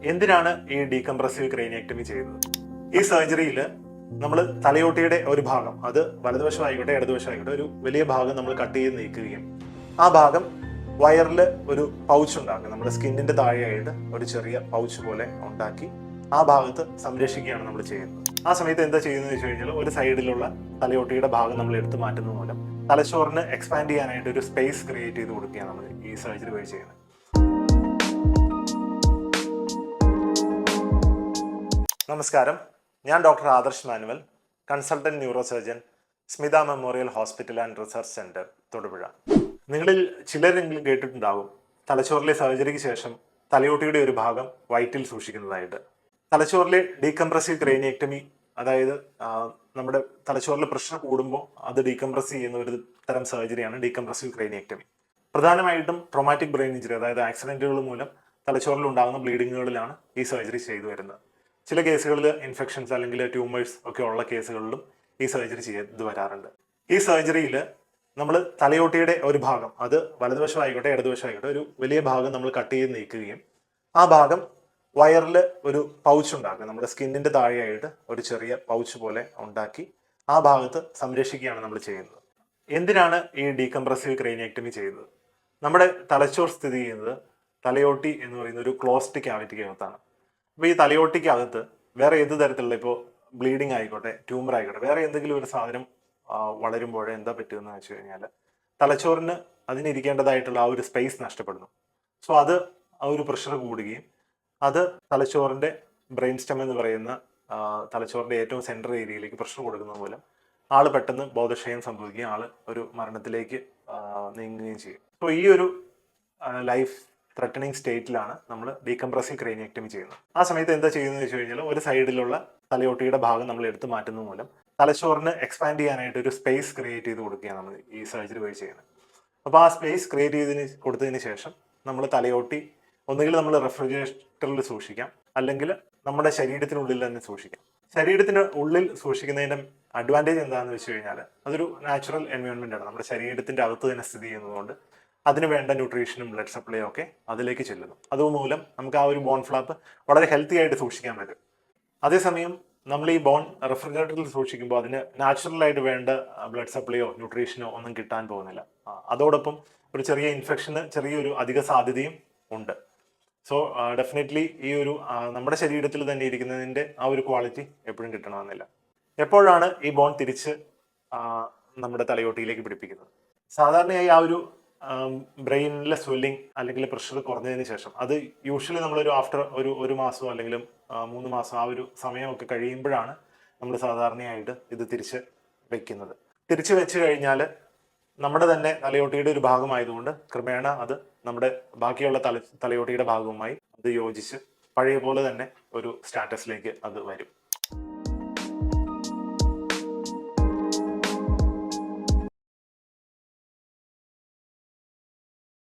എന്തിനാണ് ഈ ഡീകംപ്രസീവ് ക്രേനിയക്ടമി ചെയ്യുന്നത്? ഈ സർജറിയിൽ നമ്മൾ തലയോട്ടിയുടെ ഒരു ഭാഗം, അത് വലതുവശമായിക്കോട്ടെ ഇടതുവശമായിക്കോട്ടെ, ഒരു വലിയ ഭാഗം നമ്മൾ കട്ട് ചെയ്ത് നീക്കുകയും ആ ഭാഗം വയറിൽ ഒരു പൗച്ച് ഉണ്ടാക്കുക, നമ്മുടെ സ്കിന്നിന്റെ താഴെയായിട്ട് ഒരു ചെറിയ പൗച്ച് പോലെ ഉണ്ടാക്കി ആ ഭാഗത്ത് സംരക്ഷിക്കുകയാണ് നമ്മൾ ചെയ്യുന്നത്. ആ സമയത്ത് എന്താ ചെയ്യുന്നത് വെച്ച് കഴിഞ്ഞാൽ, ഒരു സൈഡിലുള്ള തലയോട്ടിയുടെ ഭാഗം നമ്മൾ എടുത്തു മാറ്റുന്നത് മൂലം തലച്ചോറിന് എക്സ്പാൻഡ് ചെയ്യാനായിട്ട് ഒരു സ്പേസ് ക്രിയേറ്റ് ചെയ്ത് കൊടുക്കുകയാണ് നമ്മൾ ഈ സർജറി വഴി ചെയ്യുന്നത്. നമസ്കാരം, ഞാൻ doctor Adarsh Manuel, consultant neuro surgeon, Smitha memorial hospital and research centre, Thodupuzha. നിങ്ങളിൽ ചിലരെങ്കിലും കേട്ടിട്ടുണ്ടാകും തലച്ചോറിലെ സർജറിക്ക് ശേഷം തലയോട്ടിയുടെ ഒരു ഭാഗം വയറ്റിൽ സൂക്ഷിക്കുന്നതായിട്ട്. തലച്ചോറിലെ ഡീകംപ്രസീവ് ക്രേനിയക്ടമി, അതായത് നമ്മുടെ തലച്ചോറിൽ പ്രഷർ കൂടുമ്പോൾ അത് ഡീകംപ്രസ് ചെയ്യുന്ന ഒരു തരം സർജറിയാണ് ഡീകംപ്രസീവ് ക്രേനിയക്ടമി. പ്രധാനമായിട്ടും ട്രോമാറ്റിക് ബ്രെയിൻ ഇഞ്ചുറി, അതായത് ആക്സിഡന്റുകൾ മൂലം തലച്ചോറിൽ ഉണ്ടാകുന്ന ബ്ലീഡിങ്ങുകളിലാണ് ഈ സർജറി ചെയ്തു വരുന്നത്. ചില കേസുകളിൽ ഇൻഫെക്ഷൻസ് അല്ലെങ്കിൽ ട്യൂമേഴ്സ് ഒക്കെ ഉള്ള കേസുകളിലും ഈ സർജറി ചെയ്ത് വരാറുണ്ട്. ഈ സർജറിയിൽ നമ്മൾ തലയോട്ടിയുടെ ഒരു ഭാഗം, അത് വലതുവശമായിക്കോട്ടെ ഇടതുവശമായിക്കോട്ടെ, ഒരു വലിയ ഭാഗം നമ്മൾ കട്ട് ചെയ്ത് നീക്കുകയും ആ ഭാഗം വയറിൽ ഒരു പൗച്ച് ഉണ്ടാക്കുക, നമ്മുടെ സ്കിന്നിന്റെ താഴെയായിട്ട് ഒരു ചെറിയ പൗച്ച് പോലെ ഉണ്ടാക്കി ആ ഭാഗത്ത് സംരക്ഷിക്കുകയാണ് നമ്മൾ ചെയ്യുന്നത്. എന്തിനാണ് ഈ ഡീകംപ്രസീവ് ക്രേനിയക്ടമി ചെയ്യുന്നത്? നമ്മുടെ തലച്ചോർ സ്ഥിതി ചെയ്യുന്നത് തലയോട്ടി എന്ന് പറയുന്ന ഒരു ക്ലോസ്ഡ് ക്യാവിറ്റിക്കകത്താണ്. അപ്പോൾ ഈ തലയോട്ടിക്കകത്ത് വേറെ ഏത് തരത്തിലുള്ള, ഇപ്പോൾ ബ്ലീഡിങ് ആയിക്കോട്ടെ, ട്യൂമർ ആയിക്കോട്ടെ, വേറെ എന്തെങ്കിലും ഒരു സാധനം വളരുമ്പോഴേ എന്താ പറ്റുമെന്ന് വെച്ച് കഴിഞ്ഞാൽ, തലച്ചോറിന് അതിനിരിക്കേണ്ടതായിട്ടുള്ള ആ ഒരു സ്പേസ് നഷ്ടപ്പെടുന്നു. സോ അത് ആ ഒരു പ്രഷർ കൂടുകയും അത് തലച്ചോറിന്റെ ബ്രെയിൻ സ്റ്റം എന്ന് പറയുന്ന തലച്ചോറിന്റെ ഏറ്റവും സെൻട്രൽ ഏരിയയിലേക്ക് പ്രഷർ കൊടുക്കുന്നത് മൂലം ആള് പെട്ടെന്ന് ബോധക്ഷയം സംഭവിക്കുകയും ആള് ഒരു മരണത്തിലേക്ക് നീങ്ങുകയും ചെയ്യും. സോ ഈ ഒരു ലൈഫ് ത്രെറ്റനിങ് സ്റ്റേറ്റിലാണ് നമ്മൾ ഡീകംപ്രസീവ് ക്രേനിയക്ടമി ചെയ്യുന്നത്. ആ സമയത്ത് എന്താ ചെയ്യുന്നത് വെച്ച് കഴിഞ്ഞാൽ, ഒരു സൈഡിലുള്ള തലയോട്ടിയുടെ ഭാഗം നമ്മൾ എടുത്തു മാറ്റുന്നത് മൂലം തലച്ചോറിന് എക്സ്പാൻഡ് ചെയ്യാനായിട്ട് ഒരു സ്പേസ് ക്രിയേറ്റ് ചെയ്ത് കൊടുക്കുകയാണ് നമ്മൾ ഈ സർജറി വഴി ചെയ്യുന്നത്. അപ്പോൾ ആ സ്പേസ് ക്രിയേറ്റ് കൊടുത്തതിന് ശേഷം നമ്മൾ തലയോട്ടി ഒന്നുകിൽ നമ്മൾ റെഫ്രിജറേറ്ററിൽ സൂക്ഷിക്കാം, അല്ലെങ്കിൽ നമ്മുടെ ശരീരത്തിനുള്ളിൽ തന്നെ സൂക്ഷിക്കാം. ശരീരത്തിന് ഉള്ളിൽ സൂക്ഷിക്കുന്നതിന്റെ അഡ്വാൻറ്റേജ് എന്താണെന്ന് വെച്ച് കഴിഞ്ഞാൽ, അതൊരു നാച്ചുറൽ എൻവയോൺമെന്റ് ആണ്. നമ്മുടെ ശരീരത്തിന്റെ അകത്ത് തന്നെ സ്ഥിതി ചെയ്യുന്നതുകൊണ്ട് അതിന് വേണ്ട ന്യൂട്രീഷനും ബ്ലഡ് സപ്ലൈയും ഒക്കെ അതിലേക്ക് ചെല്ലുന്നു. അതുമൂലം നമുക്ക് ആ ഒരു ബോൺ ഫ്ലാപ്പ് വളരെ ഹെൽത്തി ആയിട്ട് സൂക്ഷിക്കാൻ പറ്റും. അതേസമയം നമ്മൾ ഈ ബോൺ റെഫ്രിജറേറ്ററിൽ സൂക്ഷിക്കുമ്പോൾ അതിന് നാച്ചുറലായിട്ട് വേണ്ട ബ്ലഡ് സപ്ലൈയോ ന്യൂട്രീഷനോ ഒന്നും കിട്ടാൻ പോകുന്നില്ല. അതോടൊപ്പം ഒരു ചെറിയ ഇൻഫെക്ഷന് ചെറിയൊരു അധിക സാധ്യതയും ഉണ്ട്. സോ ഡെഫിനറ്റ്ലി ഈ ഒരു നമ്മുടെ ശരീരത്തിൽ തന്നെ ഇരിക്കുന്നതിൻ്റെ ആ ഒരു ക്വാളിറ്റി എപ്പോഴും കിട്ടണമെന്നില്ല. എപ്പോഴാണ് ഈ ബോൺ തിരിച്ച് നമ്മുടെ തലയോട്ടിയിലേക്ക് പിടിപ്പിക്കുന്നത്? സാധാരണയായി ആ ഒരു ബ്രെയിനിലെ സ്വെല്ലിംഗ് അല്ലെങ്കിൽ പ്രഷർ കുറഞ്ഞതിന് ശേഷം, അത് യൂഷ്വലി നമ്മളൊരു ആഫ്റ്റർ ഒരു മാസമോ അല്ലെങ്കിൽ 3 മാസം ആ ഒരു സമയമൊക്കെ കഴിയുമ്പോഴാണ് നമ്മൾ സാധാരണയായിട്ട് ഇത് തിരിച്ച് വെക്കുന്നത്. തിരിച്ച് വെച്ച് കഴിഞ്ഞാൽ നമ്മുടെ തന്നെ തലയോട്ടിയുടെ ഒരു ഭാഗമായതുകൊണ്ട് ക്രമേണ അത് നമ്മുടെ ബാക്കിയുള്ള തലയോട്ടിയുടെ ഭാഗവുമായി അത് യോജിച്ച് പഴയ പോലെ തന്നെ ഒരു സ്റ്റാറ്റസിലേക്ക് അത് വരും.